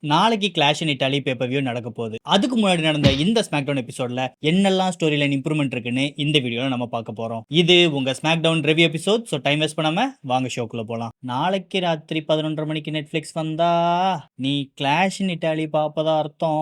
நாளைக்கு clash in Italy pay-per-view நடக்க போகுது. அதுக்கு முன்னாடி நடந்த இந்த ஸ்மாக்டவுன் எபிசோட்ல என்னெல்லாம் ஸ்டோரி லைன் இம்ப்ரூவ்மெண்ட் இருக்குன்னு இந்த வீடியோல நம்ம பார்க்க போறோம். இது உங்க SmackDown review episode. So time waste பண்ணாம வாங்க ஷோக்குள்ள போலாம். நாளைக்கு ராத்திரி 11:30 மணிக்கு நெட்ஃபிளிக்ஸ் வந்தா நீ கிளாஷ் இன் இட்டாலி பாப்பதா அர்த்தம்.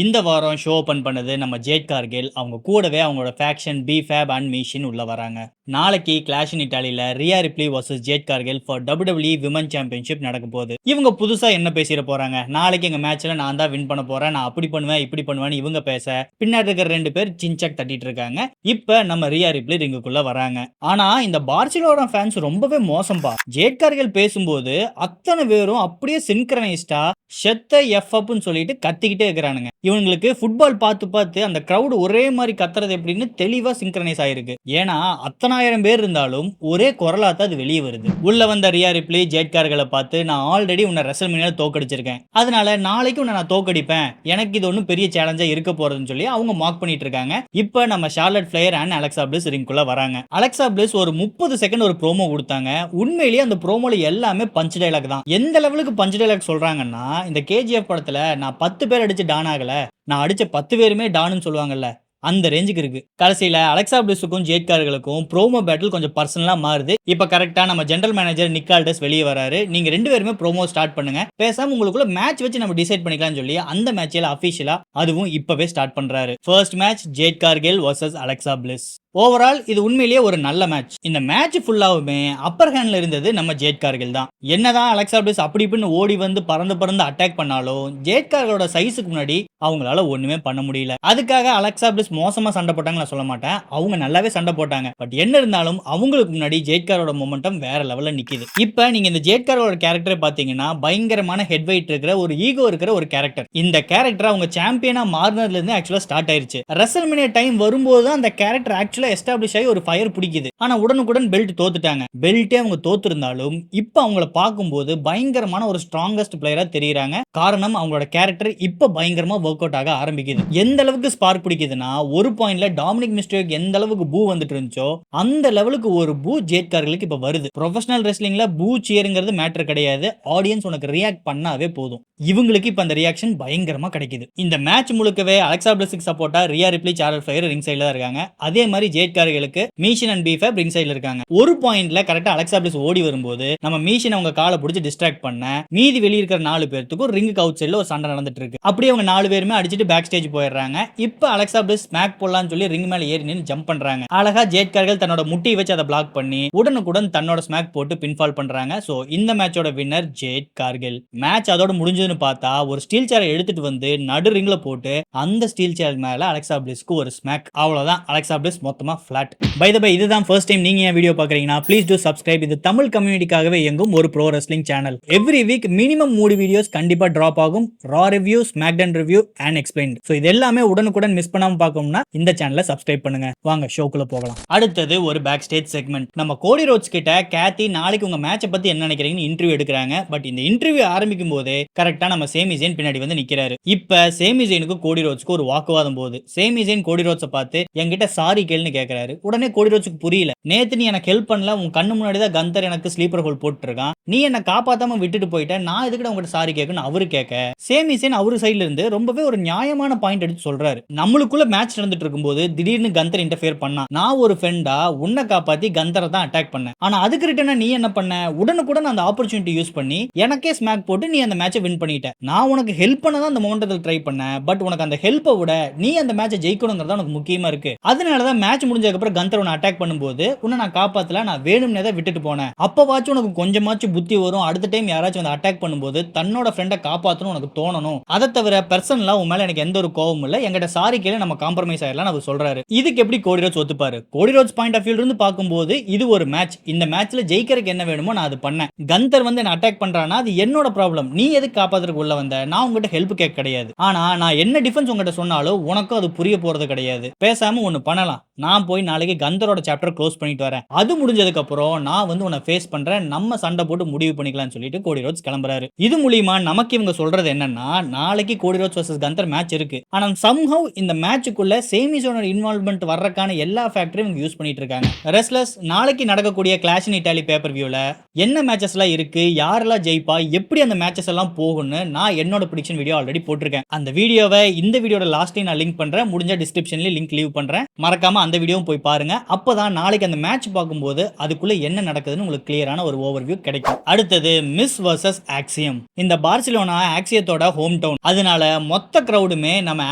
இந்த வாரம் ஷோ ஓபன் பண்ணது நம்ம ஜேட் கார்கில். அவங்க கூடவே அவங்களோட faction B Fab and Michin உள்ள வராங்க. நாளைக்கு கிளாஷ் இன் இட்டாலியில Rhea Ripley versus Jade Cargill for WWE women championship நடக்க போகுது. இவங்க புதுசா என்ன பேசிட போறாங்க? நாளைக்கு எங்க மேட்ச்ல நான் தான் வின் பண்ண போறேன், நான் அப்படி பண்ணுவேன் இப்படி பண்ணுவேன்னு இவங்க பேச, பின்னாடி இருக்கிற 2 பேர் சின்சாக் தட்டிட்டு இருக்காங்க. இப்ப நம்ம ரியா ரிப்ளி ரிங்குக்குள்ள வராங்க. ஆனா இந்த பார்சிலோனா ஃபேன்ஸ் ரொம்பவே மோசம்பா. ஜேட் கார்கில் பேசும்போது அத்தனை பேரும் அப்படியே சின்க்ரனைஸ்டா ஷெத்த எஃப் அப்னு சொல்லிட்டு கத்திக்கிட்டே இருக்கிறானுங்க. இவங்களுக்கு ஃபுட்பால் பார்த்து பார்த்து அந்த கிரவுட் ஒரே மாதிரி கத்துறது எப்படின்னு தெளிவா சிங்க்ரனைஸ் ஆயிருக்கு. ஏன்னா அத்தனாயிரம் பேர் இருந்தாலும் ஒரே குரலா தான் அது வெளியே வருது. உள்ள வந்த ரியா ரிப்ளி ஜேட் கார்கிலை பார்த்து, நான் ஆல்ரெடி உன்னை ரெசல்மேனியால தோக்கடிச்சிருக்கேன், அதனால நாளைக்கு உன்னை நான் தோக்கடிப்பேன், எனக்கு இது ஒன்றும் பெரிய சேலஞ்சா இருக்க போறதுன்னு சொல்லி அவங்க மார்க் பண்ணிட்டு இருக்காங்க. இப்ப நம்ம Charlotte Flair and Alexa Bliss ரிங்குள்ள வராங்க. அலெக்சா பிளிஸ் ஒரு 30 செகண்ட் ஒரு ப்ரோமோ கொடுத்தாங்க. உண்மையிலேயே அந்த ப்ரோமோல எல்லாமே பஞ்ச் டைலாக் தான். எந்த லெவலுக்கு பஞ்ச் டைலாக் சொல்றாங்கன்னா, இந்த கேஜிஎஃப் படத்துல நான் 10 பேர் அடிச்சு டான் ஆகல, நான் அடிச்ச 10 பேருமே டான்னு சொல்லுவாங்கல்ல, அந்த ரேஞ்சுக்கு இருக்கு. கடைசியில அலெக்சா பிளிஸுக்கும் ஜேட் கார்கிலுக்கும் ப்ரோமோ பேட்டில் கொஞ்சம் பர்சனலா மாறுது. இப்ப கரெக்டா நம்ம ஜெனரல் மேனேஜர் நிக் ஆல்டஸ் வெளியே வராரு. நீங்க 2 பேருமே ப்ரோமோ ஸ்டார்ட் பண்ணுங்க, பேசாம உங்களுக்குள்ள மேட்ச் வச்சு நம்ம டிசைட் பண்ணிக்கலாம்னு சொல்லி அந்த மேட்ச்ல அபிஷியலா அதுவும் இப்பவே ஸ்டார்ட் பண்றாரு. First match Jade Cargill versus Alexa Bliss. Overall இது உண்மையிலேயே ஒரு நல்ல மேட்ச். இந்த மேட்ச் ஃபுல்லாவுமே அப்பர் ஹேண்ட்ல இருந்தது நம்ம ஜேட் கார்கில் தான். என்னதான் அலெக்சா பிளிஸ் அப்படி இப்படின்னு ஓடி வந்து பறந்து அட்டாக் பண்ணாலும் ஜேட் கார்கிலோட சைஸுக்கு முன்னாடி அவங்களால ஒண்ணுமே பண்ண முடியல. அதுக்காக அலெக்சா பிளிஸ் மோசமா சண்டை போட்டாங்க நான் சொல்ல மாட்டேன், அவங்க நல்லாவே சண்டை போட்டாங்க. பட் என்ன இருந்தாலும் அவங்களுக்கு முன்னாடி ஜேட் காரோட மொமெண்டம் வேற லெவல்ல நிக்குது. இப்ப நீங்க இந்த ஜேட் காரோட கேரக்டரை பாத்தீங்கன்னா பயங்கரமான ஹெட் வெயிட் இருக்கிற ஒரு ஈகோ இருக்கிற ஒரு கேரக்டர். இந்த கேரக்டர் அவங்க சாம்பியனா மாறினதுல இருந்து ஆக்சுவலா ஸ்டார்ட் ஆயிருச்சு. ரெசல்மேனியா டைம் வரும்போது அந்த கேரக்டர் ஆக்சுவலா எஸ்டாப்ளிஷ் ஆகி ஒரு ஃபயர் பிடிக்குது. ஆனா உடனுக்குடன் பெல்ட் தோத்துட்டாங்க. பெல்ட்டே அவங்க தோத்துருந்தாலும் இப்ப அவங்கள பார்க்கும்போது பயங்கரமான ஒரு ஸ்ட்ராங்கஸ்ட் பிளேயரா தெரியுறாங்க. காரணம் அவங்களோட கேரக்டர் இப்ப பயங்கரமா ஒர்க் அவுட் ஆக ஆரம்பிக்குது. எந்த அளவுக்கு ஸ்பார்க் பிடிக்குதுன்னா, ஒரு பாயிண்ட்ல டாமினிக் மிஸ்டேக் எந்த அளவுக்கு பூ வந்துட்டு இருந்துச்சோ அந்த லெவலுக்கு ஒரு பூ ஜேட் கார்கிலுக்கு இப்ப வருது. ப்ரொஃபஷனல் ரெஸ்லிங்ல பூ சியர்ங்கிறது மேட்டர் கிடையாது, ஆடியன்ஸ் உனக்கு ரியாக்ட் பண்ணாவே போதும். இவங்களுக்கு இப்ப அந்த ரியாக்ஷன் பயங்கரமா கிடைக்குது. இந்த மேட்ச் முழுக்கவே அலெக்சா பிளிஸுக்கு சப்போர்ட்டா Rhea Ripley, Charlotte Flair ring சைடுல தான் இருக்காங்க. அதே மாதிரி ஜேட் கார்கிலுக்கு மீஷன் அண்ட் பீஃப் ரிங் சைடுல இருக்காங்க. ஒரு பாயிண்ட்ல கரெக்டா அலெக்சா பிளிஸ் ஓடி வரும்போது நம்ம மீஷன் அவங்க காலை பிடிச்சி டிஸ்ட்ராக்ட் பண்ண, மீதி வெளிய இருக்கிற 4 பேருக்கு ரிங்குக்கு அவுட் சைடுல ஒரு சண்டை நடந்துட்டு இருக்கு. அப்படியே அவங்க 4 பேருமே அடிச்சிட்டு பேக் ஸ்டேஜ் போயிடுறாங்க. இப்ப அலெக்சா பிளிஸ் ஸ்மாக் போடலாம்னு சொல்லி ரிங் மேல ஏறி நின்னு ஜம்ப் பண்றாங்க. அழகா ஜேட் கார்கில் தன்னோட முட்டியை வச்சு அதை பிளாக் பண்ணி உடனுக்குடன் தன்னோட ஸ்மாக் போட்டு பின்ஃபால் பண்றாங்க. சோ இந்த மேட்சோட வின்னர் ஜேட் கார்கில். மேட்ச் அதோட முடிஞ்சதுன்னு பார்த்தா ஒரு ஸ்டீல் சேரை எடுத்துட்டு வந்து நடு ரிங்ல போட்டு அந்த ஸ்டீல் சேர் மேல அலெக்சா பிளிஸ்க்கு ஒரு ஸ்மாக். அவ்வளவுதான், அலெக்சா பிளிஸ் மொத்தமா ஃபிளாட். பை த பை, இதுதான் ஃபர்ஸ்ட் டைம் நீங்க என் வீடியோ பாக்குறீங்கன்னா ப்ளீஸ் டு சப்ஸ்கிரைப். இது தமிழ் கம்யூனிட்டிக்காகவே இயங்கும் ஒரு pro wrestling channel. Every week minimum 3 videos கண்டிப்பா டிராப் ஆகும். Raw review, SmackDown review and explained. So இது எல்லாமே உடனுக்குடன் மிஸ் பண்ணாம பார்க்கணும்னா இந்த சேனலை சப்ஸ்கிரைப் பண்ணுங்க. வாங்க ஷோக்குள்ள போகலாம். அடுத்தது ஒரு பேக் ஸ்டேஜ் செக்மெண்ட். நம்ம கோடி ரோட்ஸ் கிட்ட கேத்தி நாளைக்கு உங்க மேட்சை பத்தி என்ன நினைக்கிறீங்கன்னு இன்டர்வியூ எடுக்கிறாங்க. பட் இந்த இன்டர்வியூ ஆரம்பிக்கும் போதே கரெக்டா நம்ம சேமி ஜெயின் பின்னாடி வந்து நிக்கிறாரு. இப்ப சேமி ஜெயினுக்கு கோடி ரோட்ஸ்க்கு ஒரு வாக்குவாதம் போகுது. சேமி ஜெயின் கோடி ரோட்ஸை பார்த்து என்கிட்ட சாரி கேளுன்னு கேட்கிறாரு. உடனே கோடி ரோட்ஸ்க்கு புரியல. நேத்து நீ எனக்கு ஹெல்ப் பண்ணல, உன் கண்ணு முன்னாடி தான் கந்தர் எனக்கு ஸ்லீப்பர் ஹோல் போட்டு இருக்கான், நீ என்ன காப்பாத்தாம விட்டுட்டு போயிட்ட, நான் எதுக்கு உங்ககிட்ட சாரி கேட்கணும் அவரு கேட்க, சேமி ஜெயின் அவரு சைடுல இருந்து ரொம்பவே ஒரு நியாயமான பாயிண்ட் எடுத்து சொல்றாரு. நம்மளுக்குள்ள மேட்ச் நடந்துட்டு இருக்கும்போது திடீர்னு கந்தர் இன்டர்ஃபியர் பண்ணா, நான் ஒரு ஃப்ரெண்டா உன்னை காப்பாத்தி கந்தரை தான் அட்டாக் பண்ண, ஆனா அதுக்கு ரிட்டனா நீ என்ன பண்ண, உடனுக்குடன் அந்த ஆப்பர்ச்சுனிட்டி யூஸ் பண்ணி எனக்கே ஸ்மாக் போட்டு நீ அந்த மேட்சை வின் பண்ணிட்ட. நான் உனக்கு ஹெல்ப் பண்ண தான் அந்த மொமெண்டத்தில் ட்ரை பண்ண, பட் உனக்கு அந்த ஹெல்ப்பை விட நீ அந்த மேட்சை ஜெயிக்கணுங்கிறதா உனக்கு முக்கியமா இருக்கு. அதனாலதான் மேட்ச் முடிஞ்சதுக்கு அப்புறம் கந்தர் உன்னை அட்டாக் பண்ணும்போது உன்னை நான் காப்பாத்தல, நான் வேணும்னே தான் விட்டுட்டு போனேன். அப்பவாச்சும் உனக்கு கொஞ்சமாச்சும் புத்தி வரும், அடுத்த டைம் யாராச்சும் வந்து அட்டாக் பண்ணும்போது தன்னோட ஃப்ரெண்டை காப்பாற்றணும் உனக்கு தோணணும். அதை தவிர பர்சனலா உன் மேல எனக்கு எந்த ஒரு கோவமும் இல்ல, எங்கிட்ட சாரி கேளு, நம்ம காம்ப்ரமைஸ் ஆயிடலாம் அவர் சொல்றாரு. இதுக்கு எப்படி கோடி ரோட்ஸ் ஒத்துப்பாரு? கோடி ரோட்ஸ் பாயிண்ட் ஆஃப் வியூல இருந்து பார்க்கும்போது இது ஒரு மேட்ச். இந்த மேட்ச்ல ஜெயிக்கிறதுக்கு என்ன வேணுமோ நான் அது பண்ணேன். கந்தர் வந்து என்ன அட்டாக் பண்றானா அது என்னோட ப்ராப்ளம், நீ எதுக்கு காப்பாத்துறதுக்கு உள்ள வந்த, நான் உங்ககிட்ட ஹெல்ப் கேட்க கிடையாது. ஆனா நான் என்ன டிஃபென்ஸ் உங்ககிட்ட சொன்னாலும் உனக்கும் அது புரிய போறது கிடையாது. பேசாம ஒன்னு பண்ணலாம், நான் போய் நாளைக்கு கந்தரோட சாப்டர் க்ளோஸ் பண்ணிட்டு வரேன், அது முடிஞ்சதுக்கு அப்புறம் நான் வந்து உன்னை ஃபேஸ் பண்றேன், நம்ம சண்டை போட்டு முடிவு பண்ணிக்கலாம்னு சொல்லிட்டு கோடி ரோட்ஸ் கிளம்புறாரு. இது மூலியமா நமக்கு இவங்க சொல்றது என்னன்னா, நாளைக்கு கோடி ரோட்ஸ் வர்சஸ் கந்தர் மேட்ச் இருக்கு. ஆனா somehow இந்த மேட்சுக்குள்ள சேமி ஜோனோட இன்வால்வ்மெண்ட் வர்றதுக்கான எல்லா ஃபேக்டரையும் இவங்க யூஸ் பண்ணிட்டு இருக்காங்க. ரெஸ்லர்ஸ் நாளைக்கு நடக்கக்கூடிய கிளாஷ் இன் இட்டாலி பேப்பர் வியூல என்ன மேட்சஸ் எல்லாம் இருக்கு, யாரெல்லாம் ஜெயிப்பா, எப்படி அந்த மேட்சஸ் எல்லாம் போகும்னு நான் என்னோட ப்ரெடிக்ஷன் வீடியோ ஆல்ரெடி போட்டிருக்கேன். அந்த வீடியோவை இந்த வீடியோட லாஸ்ட்ல நான் லிங்க் பண்றேன், முடிஞ்ச டிஸ்கிரிப்ஷன்ல லிங்க் லீவ் பண்றேன், மறக்காம அந்த வீடியோவும் போய் பாருங்க. அப்பதான் நாளைக்கு அந்த மேட்ச் பார்க்கும்போது அதுக்குள்ள என்ன நடக்குதுன்னு உங்களுக்கு கிளியரான ஒரு ஓவர்வியூ கிடைக்கும். அடுத்தது மிஸ் வர்சஸ் ஆக்சியம். இந்த பார்சிலோனா ஆக்சியத்தோட ஹோம் டவுன், அதனால மொத்த கிரௌடுமே நம்ம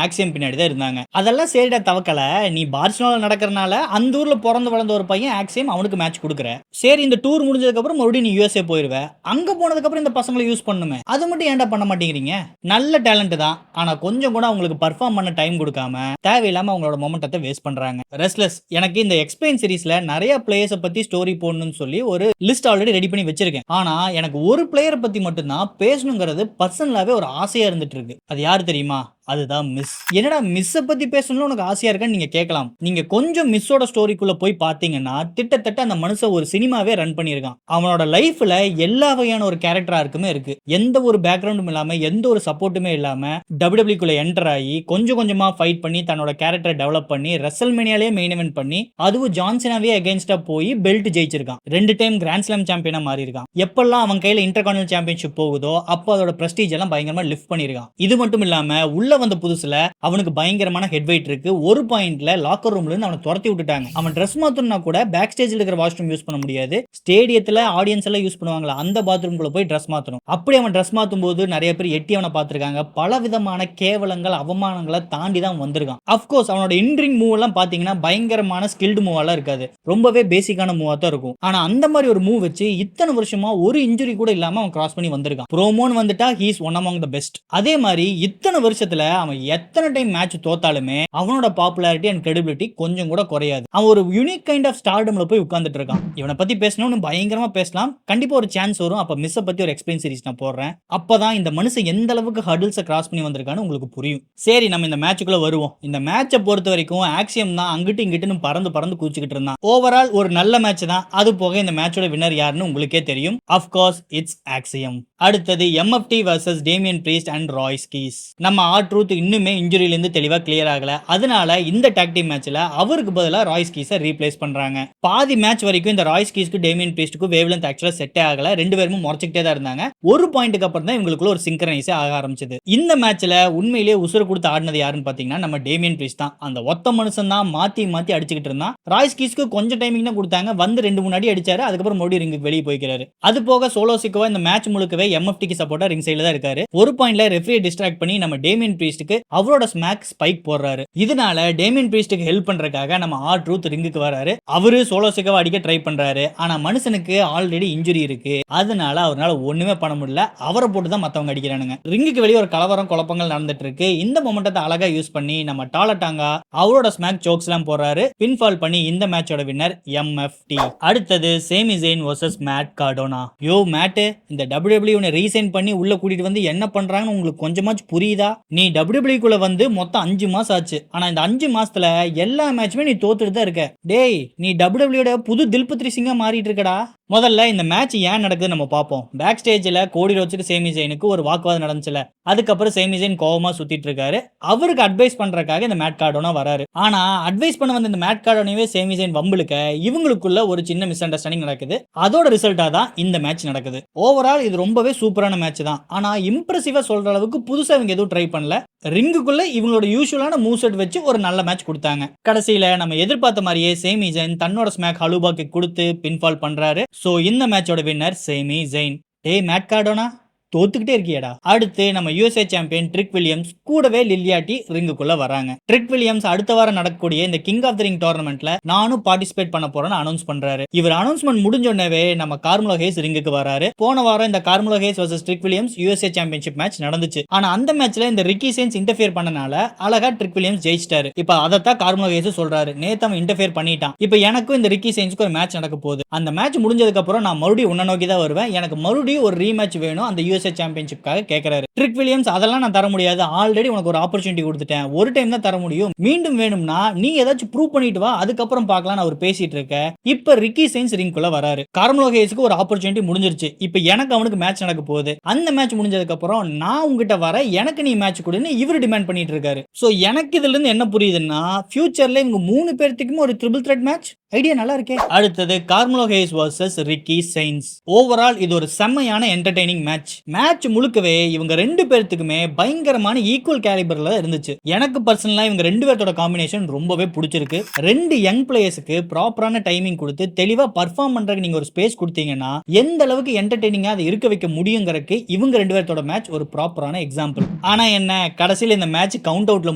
ஆக்சியம் பின்னாடி தான் இருந்தாங்க. அதெல்லாம் சரிடா தவக்கல, நீ பார்சிலோனா நடக்கிறனால அந்த ஊர்ல பிறந்து வளர்ந்த ஒரு பையன் ஆக்சியம் அவனுக்கு மேட்ச் கொடுக்குற, சரி இந்த டூர் முடிஞ்சதுக்கு அப்புறம் மறுபடியும் நீ யூஎஸ்ஏ போயிருவ, அங்க போனதுக்கு அப்புறம் இந்த பசங்களை யூஸ் பண்ணுமே, அது மட்டும் ஏன்டா பண்ண மாட்டேங்கிறீங்க? நல்ல டேலண்ட் தான், ஆனா கொஞ்சம் கூட அவங்களுக்கு பர்ஃபார்ம் பண்ண டைம் கொடுக்காம தேவையில்லாம அவங்களோட மொமெண்டத்தை வேஸ்ட் பண்றாங்க. ரெஸ்லர்ஸ் எனக்கு இந்த எக்ஸ்பிளைன் சீரிஸ்ல நிறைய பிளேயர்ஸை பத்தி ஸ்டோரி போடணும்னு சொல்லி ஒரு லிஸ்ட் ஆல்ரெடி ரெடி பண்ணி வச்சிருக்கேன். ஆனா எனக்கு ஒரு பிளேயரை பத்தி மட்டும்தான் பேசணுங்கிறது பர்சனலாவே ஒரு ஆசையா இருந்துட்டு இருக்கு. அது யாரு தெரியுமா? அதுதான் மிஸ். என்னடா மிஸ்ஸை பத்தி பேசணும்னு உனக்கு ஆசையா இருக்கான்னு நீங்க கேட்கலாம். நீங்க கொஞ்சம் மிஸ்ஸோட ஸ்டோரிக்குள்ள போய் பாத்தீங்கன்னா கிட்டத்தட்ட அந்த மனுஷன் ஒரு சினிமாவே ரன் பண்ணியிருக்கான். அவனோட லைஃப்ல எல்லா வகையான ஒரு கேரக்டரா இருக்குமே இருக்கு. எந்த ஒரு பேக்ரவுண்டும் இல்லாம, எந்த ஒரு சப்போர்ட்டுமே இல்லாம WWE குள்ள என்டர் ஆகி கொஞ்சம் கொஞ்சமா ஃபைட் பண்ணி தன்னோட கேரக்டரை டெவலப் பண்ணி ரெசல்மேனியாலே மெயின் இவென்ட் பண்ணி அதுவும் ஜான்சனாவே அகைன்ஸ்டா போய் பெல்ட் ஜெயிச்சிருக்கான். 2 டைம் கிராண்ட் ஸ்லாம் சாம்பியனா மாறி இருக்கான். எப்பெல்லாம் அவன் கையில இன்டர்கான்டினல் சாம்பியன்ஷிப் போகுதோ அப்போ அதோட பிரஸ்டீஜ் எல்லாம் பயங்கரமா லிஃப்ட் பண்ணிருக்கான். இது மட்டும் இல்லாம உள்ள வந்த புதுசுல அவனுக்கு பயங்கரமான ஹெட் வெயிட் இருக்கு. ஒரு பாயிண்ட்ல லாக்கர் ரூம்ல இருந்து அவனை துரத்தி விட்டுட்டாங்க. அவன் ட்ரெஸ் மாத்தணும்னா கூட பேக் ஸ்டேஜ்ல இருக்கிற வாஷ்ரூம் யூஸ் பண்ண முடியாது. ஸ்டேடியத்துல ஆடியன்ஸ் எல்லாம் யூஸ் பண்ணுவாங்களா அந்த பாத்ரூம் குள்ள போய் ட்ரெஸ் மாத்தணும். அப்படி அவன் ட்ரெஸ் மாத்தும் போது நிறைய பேர் எட்டி அவனை பார்த்திருக்காங்க. பல விதமான கேவலங்கள் அவமானங்களை தாண்டி தான் வந்திருக்கான். அப்கோர்ஸ் அவனோட இன்ட்ரிங் மூவ் எல்லாம் பாத்தீங்கன்னா பயங்கரமான ஸ்கில்டு மூவ் எல்லாம் இருக்காது, ரொம்பவே பேசிக்கான மூவா தான் இருக்கும். ஆனா அந்த மாதிரி ஒரு மூவ் வச்சு இத்தனை வருஷமா ஒரு இன்ஜுரி கூட இல்லாம அவன் கிராஸ் பண்ணி வந்திருக்கான். ப்ரோமோன்னு வந்துட்டா he is one among the best. அதே மாதிரி இத்தனை வருஷத்துல அவன் எத்தனை டைம் மேட்ச் தோத்தாலுமே அவனோட பாப்புலாரிட்டி அண்ட் கிரெடிபிலிட்டி கொஞ்சம் கூட குறையாது. அவன் ஒரு யூனிக் கைண்ட் ஆஃப் ஸ்டார்டம்ல போய் உட்கார்ந்துட்டு இருக்கான். இவனை பத்தி பேசணும்னு பயங்கரமா பேசலாம், கண்டிப்பா ஒரு சான்ஸ் வரும். அப்ப மிஸ்ஸை பத்தி ஒரு எக்ஸ்பிளைன் சீரிஸ் நான் போடுறேன். அப்பதான் இந்த மனுஷன் எந்த அளவுக்கு ஹர்டில்ஸை கிராஸ் பண்ணி வந்திருக்கான்னு உங்களுக்கு புரியும். சரி நம்ம இந்த மேட்சுக்குள்ள வருவோம். இந்த மேட்சை பொறுத்த வரைக்கும் ஆக்சியம் தான் அங்கிட்டு இங்கிட்டுன்னு பறந்து பறந்து குதிச்சுக்கிட்டு இருந்தான். ஓவரால் ஒரு நல்ல மேட்ச் தான். அது போக இந்த மேட்சோட வின்னர் யாருன்னு உங்களுக்கே தெரியும். Of course it's Axiom. அடுத்தது MFT versus Damian Priest and Royce Keys. நம்ம R-Truth இன்னுமே இன்ஜுரியில இருந்து தெளிவா கிளியர் ஆகல. அதனால இந்த டாக் டீம் மேட்ச்ல அவருக்கு பதிலா ராய்ஸ் கீஸை ரீப்ளேஸ் பண்றாங்க. பாதி மேட்ச் வரைக்கும் இந்த ராய்ஸ் கீஸ்க்கு டேமியன் பிரீஸ்ட்க்கு வேவ்லென்த் ஆக்சுவலா செட்டே ஆகல. ரெண்டு பேரும் முறைச்சிட்டே தான் இருந்தாங்க. ஒரு பாயிண்ட்க்கு அப்புறம் தான் இவங்களுக்குள்ள ஒரு சிங்க்ரனைஸ் ஆக ஆரம்பிச்சது. இந்த மேட்ச்ல உண்மையிலேயே உசுர கொடுத்து ஆடினது யாருன்னு பாத்தீங்கன்னா நம்ம டேமியன் பிரீஸ்ட் தான். அந்த ஒத்த மனுஷன் தான் மாத்தி மாத்தி அடிச்சுக்கிட்டு இருந்தான். ராய்ஸ் கீஸ்க்கு கொஞ்சம் டைமிங் தான் கொடுத்தாங்க, வந்து 2-3 அடி அடிச்சாரு. அதுக்கப்புறம் மறுபடியும் ரிங்குக்கு வெளியே போய்க்கிறாரு. அது போக சோலோ சிக்கோவா இந்த மேட்ச் முழுக்கவே MFTக்கு சப்போர்ட்டா ரிங் சைடுல தான் இருக்காரு. ஒரு பாயிண்ட்ல ரெஃப்ரியை டிஸ்ட்ராக்ட் பண்ணி நம்ம டேமியன் பிரீஸ்ட்க்கு அவரோட ஸ்மாக் ஸ்பைக் போடுறாரு. இதனால டேமியன் பிரீஸ்ட்க்கு ஹெல்ப் பண்றதுக்காக நம்ம R-Truth ரிங்குக்கு வராரு. அவரு சோலோ சிக்கோவா அடிக்க ட்ரை பண்றாரு. ஆனா மனுஷனுக்கு ஆல்ரெடி இன்ஜுரி இருக்கு, அதனால அவரால் ஒண்ணுமே பண்ண முடியல. அவரை போட்டு தான் மத்தவங்க அடிக்கிறானுங்க. ரிங்குக்கு வெளியே ஒரு கலவரம் குழப்பங்கள் நடந்துட்டு இருக்கு. இந்த மொமெண்டத்தை அழகா யூஸ் பண்ணி நம்ம டாலட்டாங்கா அவரோட ஸ்மாக் ஜோக்ஸ் எல்லாம் போறாரு. பின்ஃபால் பண்ணி இந்த மேட்சோட வின்னர் MFT. அடுத்தது சேமி ஜெயின் வர்சஸ் மேட் கார்டோனா. யோ மேட், இந்த WWE உன்னை ரீசைன் பண்ணி உள்ள கூட்டிட்டு வந்து என்ன பண்றாங்கன்னு உங்களுக்கு கொஞ்சமாச்சும் புரியுதா? நீ WWE குள்ள வந்து மொத்தம் 5 மாசம் ஆச்சு. ஆனா இந்த 5 மாசத்துல எல்லா மேட்சுமே நீ தோத்துட்டு தான் இருக்க. டேய், நீ WWE புது தில்பத்ரி சிங்கா மாறிட்டு இருக்கடா. முதல்ல இந்த மேட்ச் ஏன் நடக்குது நம்ம பார்ப்போம். பேக் ஸ்டேஜ்ல கோடி ரோட்ஸுக்கு சேமி ஜெயினுக்கு ஒரு வாக்குவாதம் நடந்துச்சுல, அதுக்கப்புறம் சேமி ஜெயின் கோவமா சுத்திட்டு இருக்காரு. அவருக்கு அட்வைஸ் பண்றதுக்காக இந்த மேட் கார்டோனா வராரு. ஆனா அட்வைஸ் பண்ண வந்த இந்த மேட் கார்டோனவே சேமி ஜெயின் வம்புலுக்க இவங்களுக்குள்ள ஒரு சின்ன மிஸ் அண்டர்ஸ்டாண்டிங் நடக்குது. அதோட ரிசல்ட்டா தான் இந்த மேட்ச் நடக்குது. ஓவரால் இது ரொம்பவே சூப்பரான மேட்ச் தான். ஆனா இம்ப்ரெசிவா சொல்ற அளவுக்கு புதுசா இவங்க எதுவும் ட்ரை பண்ணல. ரிங்குக்குள்ள இவங்களோட யூசுவலான மூவ் செட் வச்சு ஒரு நல்ல மேட்ச் கொடுத்தாங்க. கடைசியில நம்ம எதிர்பார்த்த மாதிரியே சேமி ஜெயின் தன்னோட ஸ்மாக் ஹலுபாக்கு கொடுத்து பின்ஃபால் பண்றாரு. சோ இந்த மேட்சோட வின்னர் சேமி ஜெயின். டேய் மேட் கார்டோனா, தோத்துக்கிட்டே இருக்கியடா. அடுத்து நம்ம USA சாம்பியன் ட்ரிக் வில்லியம்ஸ் கூடவே லில்லியாட்டி ரிங்குக்குள்ள வராங்க. ட்ரிக் வில்லியம்ஸ் அடுத்த வாரம் நடக்கக்கூடிய இந்த கிங் ஆஃப் தி ரிங் டோர்னமெண்ட்ல நானும் பார்ட்டிசிபேட் பண்ண போறேன்னு அனௌன்ஸ் பண்றாரு. இவர் அனௌன்ஸ்மெண்ட் முடிஞ்சோடனே நம்ம கார்மெலோ ஹேஸ் ரிங்குக்கு வராரு. போன வாரம் இந்த Carmelo Hayes versus Trick Williams USA championship match நடந்துச்சு. ஆனா அந்த மேட்ச்ல இந்த ரிக்கி சேன்ஸ் இன்டர்ஃபியர் பண்ணனால அழகா ட்ரிக் வில்லியம்ஸ் ஜெயிச்சிட்டாரு. இப்ப அதத்தான் கார்மெலோ ஹேஸ் சொல்றாரு, நேத்து அவன் இன்டர்ஃபியர் பண்ணிட்டான், இப்ப எனக்கும் இந்த ரிக்கி சேன்ஸ்க்கு ஒரு மேட்ச் நடக்க போகுது. அந்த மேட்ச் முடிஞ்சதுக்கு அப்புறம் நான் மறுபடியும் உன்ன நோக்கி தான் வருவேன், எனக்கு மறுபடியும் ஒரு ரீமேட்ச் வேணும் அந்த யூஎஸ்ஏ சாம்பியன்ஷிப்காக கேட்கறாரு. ட்ரிக் வில்லியம்ஸ் அதெல்லாம் நான் தர முடியாது, ஆல்ரெடி உனக்கு ஒரு ஆப்பர்ச்சுனிட்டி கொடுத்துட்டேன், ஒரு டைம் தான் தர முடியும், மீண்டும் வேணும்னா நீ ஏதாச்சும் ப்ரூவ் பண்ணிட்டு வா, அதுக்கப்புறம் பார்க்கலாம் அவர் பேசிட்டு இருக்க. இப்ப ரிக்கி சைன்ஸ் ரிங்குள்ள வராரு. கார்மெலோ ஹேய்ஸ்க்கு ஒரு ஆப்பர்ச்சுனிட்டி முடிஞ்சிருச்சு, இப்ப எனக்கு அவனுக்கு மேட்ச் நடக்க போகுது, அந்த மேட்ச் முடிஞ்சதுக்கு அப்புறம் நான் உங்ககிட்ட வர, எனக்கு நீ மேட்ச் கொடுன்னு இவர் டிமாண்ட் பண்ணிட்டு இருக்காரு. சோ எனக்கு இதுல இருந்து என்ன புரியுதுன்னா ஃபியூச்சர்ல இவங்க 3 பேர்த்துக்கும் ஒரு ட்ரிபிள் த்ரெட் மேட்ச் ஐடியா நல்லா இருக்கே. அடுத்தது Carmelo Hayes versus Ricky Saints. Overall இது ஒரு செம்மையான என்டர்டெய்னிங் மேட்ச். மேட்ச் முழுக்கவே இவங்க 2 பேர்த்துக்குமே பயங்கரமான ஈக்குவல் கேலிபர்ல இருந்துச்சு. எனக்கு பர்சனலா இவங்க 2 பேர்த்தோட காம்பினேஷன் ரொம்பவே பிடிச்சிருக்கு. 2 யங் பிளேயர்ஸ்க்கு ப்ராப்பரான டைமிங் கொடுத்து தெளிவா பர்ஃபார்ம் பண்றதுக்கு நீங்க ஒரு ஸ்பேஸ் கொடுத்தீங்கன்னா எந்த அளவுக்கு என்டர்டெய்னிங்கா அதை இருக்க வைக்க முடியுங்கிறதுக்கு இவங்க 2 பேர்த்தோட மேட்ச் ஒரு ப்ராப்பரான எக்ஸாம்பிள். ஆனா என்ன, கடைசியில் இந்த மேட்ச் கவுண்ட் அவுட்ல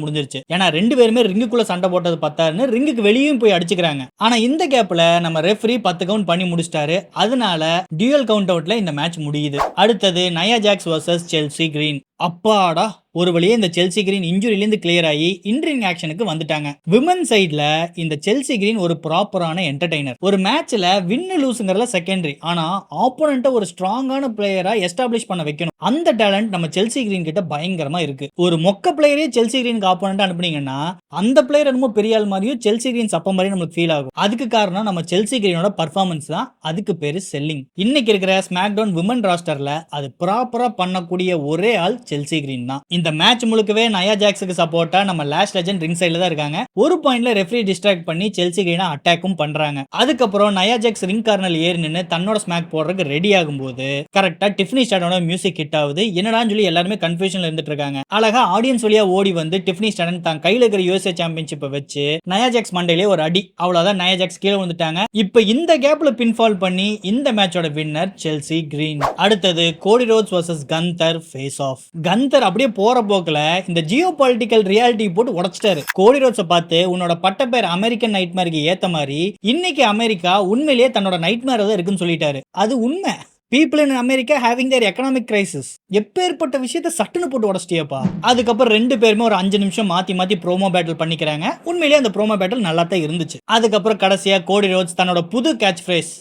முடிஞ்சிருச்சு. ஏன்னா 2 பேருமே ரிங்குக்குள்ள சண்டை போட்டது பத்தாருன்னு ரிங்குக்கு வெளியும் போய் அடிச்சுக்கிறாங்க. ஆனா இந்த கேப்ல நம்ம ரெஃபரி 10 கவுண்ட் பண்ணி முடிச்சிட்டாரு, அதனால டியூயல் கவுண்ட் அவுட்ல இந்த மேட்ச் முடியுது. அடுத்தது நயா ஜாக்ஸ் வர்சஸ் செல்சி கிரீன். அப்பாடா, ஒரு வழியே இந்த செல்சி கிரீன் இன்ஜுரியிலிருந்து கிளியர் ஆகி இன்ட்ரிங் ஆக்ஷனுக்கு வந்துட்டாங்க. விமன் சைடுல இந்த செல்சி கிரீன் ஒரு ப்ராப்பரான என்டர்டெய்னர். ஒரு மேட்ச்ல வின் லூஸ்ங்கறதுல செகண்டரி, ஆனா ஆப்போனன்ட்ட ஒரு ஸ்ட்ராங்கான பிளேயரா எஸ்டாப்லிஷ் பண்ண வைக்கணும். அந்த டேலண்ட் நம்ம செல்சி கிரீன் கிட்ட பயங்கரமா இருக்கு. ஒரு மொக்க பிளேயரே செல்சி கிரீனுக்கு ஆப்போனன்ட் அனுப்புனீங்கன்னா அந்த பிளேயர் என்னமோ பெரிய ஆள் மாதிரியும் செல்சி கிரீன் சப்ப மாதிரி நமக்கு ஃபீல் ஆகும். அதுக்கு காரணம் நம்ம செல்சி கிரீனோட பர்ஃபார்மன்ஸ் தான். அதுக்கு பேரு செல்லிங். இன்னைக்கு இருக்கிற ஸ்மாக்டவுன் விமன் ராஸ்டர்ல அது ப்ராப்பரா பண்ணக்கூடிய ஒரே ஆள் செல்சி கிரீன் தான். இந்த மேட்ச் முழுக்கவே நயா ஜாக்ஸுக்கு சப்போர்ட்டா நம்ம லாஸ்ட் லெஜெண்ட் ரிங் சைடுல தான் இருக்காங்க. ஒரு பாயிண்ட்ல ரெஃபரி டிஸ்ட்ராக்ட் பண்ணி செல்சி கிரீனை அட்டாக்கும் பண்றாங்க. அதுக்கப்புறம் நயா ஜாக்ஸ் ரிங் கார்னர்ல ஏறி நின்னு தன்னோட ஸ்மாக் போடுறதுக்கு ரெடி ஆகும்போது கரெக்டா டிஃப்னி ஸ்டாடனோட மியூசிக் ஹிட் ஆகுது. என்னடான்னு சொல்லி எல்லாருமே கன்ஃபியூஷன்ல இருந்துட்டு இருக்காங்க. அழகா ஆடியன்ஸ் வழியா ஓடி வந்து டிஃப்னி ஸ்டாடன் தான் கையில இருக்கிற யூஎஸ்ஏ சாம்பியன்ஷிப்பை வச்சு நயா ஜாக்ஸ் மண்டையிலே ஒரு அடி, அவ்வளவுதான், நயா ஜாக்ஸ் கீழே வந்துட்டாங்க. இப்ப இந்த கேப்ல பின்ஃபால் பண்ணி இந்த மேட்சோட வின்னர் செல்சி கிரீன். அடுத்தது Cody Rhodes versus Gunther face off. Gunther அப்படியே போற போக்குல இந்த ஜியோ பொலிட்டிக்கல் ரியாலிட்டி போட்டு உடைச்சிட்டாரு. கோடி ரோட்ஸை பார்த்து உன்னோட பட்ட பேர் அமெரிக்கன் நைட்மேருக்கு ஏத்த மாதிரி இன்னைக்கு அமெரிக்கா உண்மையிலேயே தன்னோட நைட்மேர் தான் இருக்குன்னு சொல்லிட்டாரு. அது உண்மை. people in America having their economic crisis. எப்பேற்பட்ட விஷயத்தை சட்டுன்னு போட்டு உடச்சிட்டியப்பா. அதுக்கப்புறம் 2 பேருமே ஒரு 5 நிமிஷம் மாத்தி மாத்தி ப்ரோமோ பேட்டில் பண்ணிக்கிறாங்க. உண்மையிலேயே அந்த ப்ரோமோ பேட்டில் நல்லா தான் இருந்துச்சு. அதுக்கப்புறம் கடைசியா கோடி ரோட்ஸ் தன்னோட புது கேட்ச் ஃப்ரேஸ்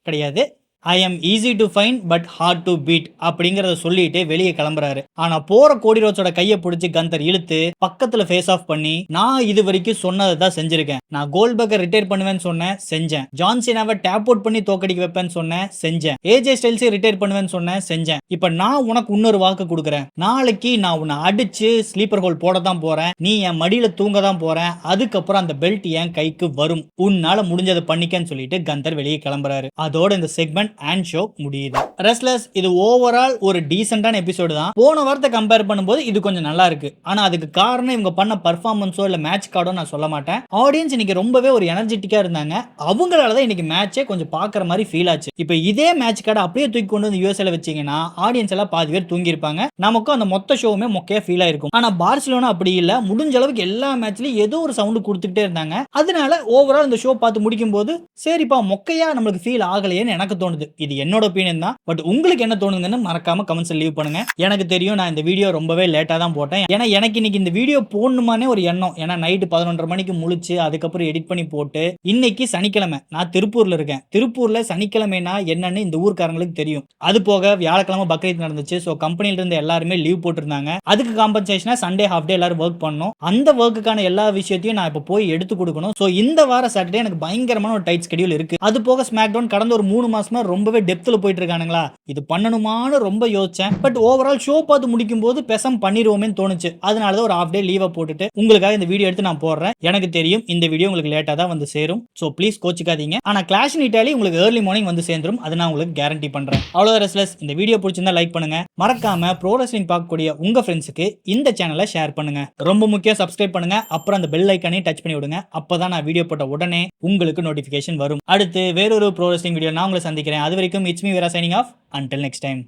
கிடையாது, I am easy to find but hard to beat அப்படிங்கறத சொல்லிட்டு வெளியே கிளம்புறாரு. ஆனா போற கோடி ரோட்ஸோட கையை பிடிச்சி கந்தர் இழுத்து பக்கத்துல ஃபேஸ் ஆஃப் பண்ணி, நான் இது வரைக்கும் சொன்னதை தான் செஞ்சிருக்கேன். நான் கோல்ட்பர்கர் ரிட்டையர் பண்ணுவேன்னு சொன்னேன், செஞ்சேன். ஜான் சீனாவை டேப் அவுட் பண்ணி தோக்கடிக்க வைப்பேன்னு சொன்னேன், செஞ்சேன். ஏஜே ஸ்டைல்ஸை ரிட்டையர் பண்ணுவேன்னு சொன்னேன், செஞ்சேன். இப்ப நான் உனக்கு இன்னொரு வாக்கு கொடுக்குறேன். நாளைக்கு நான் உன்னை அடிச்சு ஸ்லீப்பர் ஹோல் போட தான் போறேன், நீ என் மடியில தூங்க தான் போறேன், அதுக்கப்புறம் அந்த பெல்ட் என் கைக்கு வரும், உன்னால முடிஞ்சதை பண்ணிக்கன்னு சொல்லிட்டு கந்தர் வெளியே கிளம்புறாரு. அதோட இந்த செக்மெண்ட் அண்ட் ஷோ முடியுது. ரெஸ்லர்ஸ், இது ஓவரால் ஒரு டீசென்டான எபிசோடு தான். போன வாரத்தை கம்பேர் பண்ணும்போது இது கொஞ்சம் நல்லா இருக்கு. ஆனா அதுக்கு காரணம் இவங்க பண்ண பர்ஃபார்மன்ஸோ இல்ல மேட்ச் கார்டோ நான் சொல்ல மாட்டேன். ஆடியன்ஸ் இன்னைக்கு ரொம்பவே ஒரு எனர்ஜெட்டிக்கா இருந்தாங்க. அவங்களாலதான் இன்னைக்கு மேட்சே கொஞ்சம் பாக்குற மாதிரி ஃபீல் ஆச்சு. இப்போ இதே மேட்ச் கார்டை அப்படியே தூக்கி கொண்டு வந்து யூஎஸ்ஏல வச்சீங்கன்னா ஆடியன்ஸ் எல்லாம் பாதி பேர் தூங்கி இருப்பாங்க. நமக்கும் அந்த மொத்த ஷோவுமே மொக்கையா ஃபீல் ஆயிருக்கும். ஆனா பார்சிலோனா அப்படி இல்ல, முடிஞ்ச அளவுக்கு எல்லா மேட்ச்லயும் ஏதோ ஒரு சவுண்ட் கொடுத்துக்கிட்டே இருந்தாங்க. அதனால ஓவரால் இந்த ஷோ பார்த்து முடிக்கும் போது சரிப்பா மொக்கையா நம்மளுக்கு ஃபீல் ஆகலையேன்னு எனக்கு தோணுது. இது என்னோட ஒப்பீனியன் தான். பட் உங்களுக்கு என்ன தோணுதுன்னு மறக்காம கமெண்ட்ஸ்ல லீவ் பண்ணுங்க. எனக்கு தெரியும் நான் இந்த வீடியோ ரொம்பவே லேட்டா தான் போட்டேன். ஏன்னா எனக்கு இன்னைக்கு இந்த வீடியோ போடணுமானே ஒரு எண்ணம். ஏன்னா நைட்டு 11:30 மணிக்கு முழிச்சு அதுக்கப்புறம் எடிட் பண்ணி போட்டு, இன்னைக்கு சனிக்கிழமை, நான் திருப்பூர்ல இருக்கேன். திருப்பூர்ல சனிக்கிழமைனா என்னன்னு இந்த ஊர்க்காரங்களுக்கு தெரியும். அது போக வியாழக்கிழமை பக்ரீத் நடந்துச்சு. ஸோ கம்பெனில இருந்து எல்லாருமே லீவ் போட்டிருந்தாங்க. அதுக்கு காம்பன்சேஷனா சண்டே ஹாஃப் டே எல்லாரும் ஒர்க் பண்ணணும். அந்த ஒர்க்குக்கான எல்லா விஷயத்தையும் நான் இப்போ போய் எடுத்து கொடுக்கணும். ஸோ இந்த வார சாட்டர்டே எனக்கு பயங்கரமான ஒரு டைட் ஸ்கெடியூல் இருக்கு. அது போக ஸ்மாக் டவுன் கடந்த ஒரு 3 மாசமா ரொம்பவே டெப்த்ல போயிட்டு இருக்கானுங்களா, இது பண்ணணுமான்னு ரொம்ப யோசிச்சேன். பட் ஓவரால் ஷோ பார்த்து முடிக்கும் போது பெசம் பண்ணிடுவோமேன்னு தோணுச்சு. அதனாலதான் ஒரு ஹாஃப் டே லீவை போட்டுட்டு உங்களுக்காக இந்த வீடியோ எடுத்து நான் போடுறேன். எனக்கு தெரியும் இந்த வீடியோ உங்களுக்கு லேட்டா தான் வந்து சேரும். ஸோ ப்ளீஸ் கோச்சிக்காதீங்க. ஆனா கிளாஷ் இன் இட்டாலி உங்களுக்கு ஏர்லி மார்னிங் வந்து சேர்ந்துரும். அது நான் உங்களுக்கு கேரண்டி பண்றேன். அவ்வளவு ரெஸ்லர்ஸ், இந்த வீடியோ பிடிச்சிருந்தா லைக் பண்ணுங்க. மறக்காம ப்ரோ ரெஸ்லிங் பார்க்கக்கூடிய உங்க ஃப்ரெண்ட்ஸுக்கு இந்த சேனலை ஷேர் பண்ணுங்க. ரொம்ப முக்கியம், சப்ஸ்கிரைப் பண்ணுங்க. அப்புறம் அந்த பெல் ஐக்கானையும் டச் பண்ணி விடுங்க. அப்பதான் நான் வீடியோ போட்ட உடனே உங்களுக்கு நோட்டிபிகேஷன் வரும். அடுத்து வேறொரு ப்ரோ ரெஸ்லிங் வீடியோ நான் உங்களை சந்திக்கிறேன். அது வரைக்கும் it's me Veera signing off. Until next time.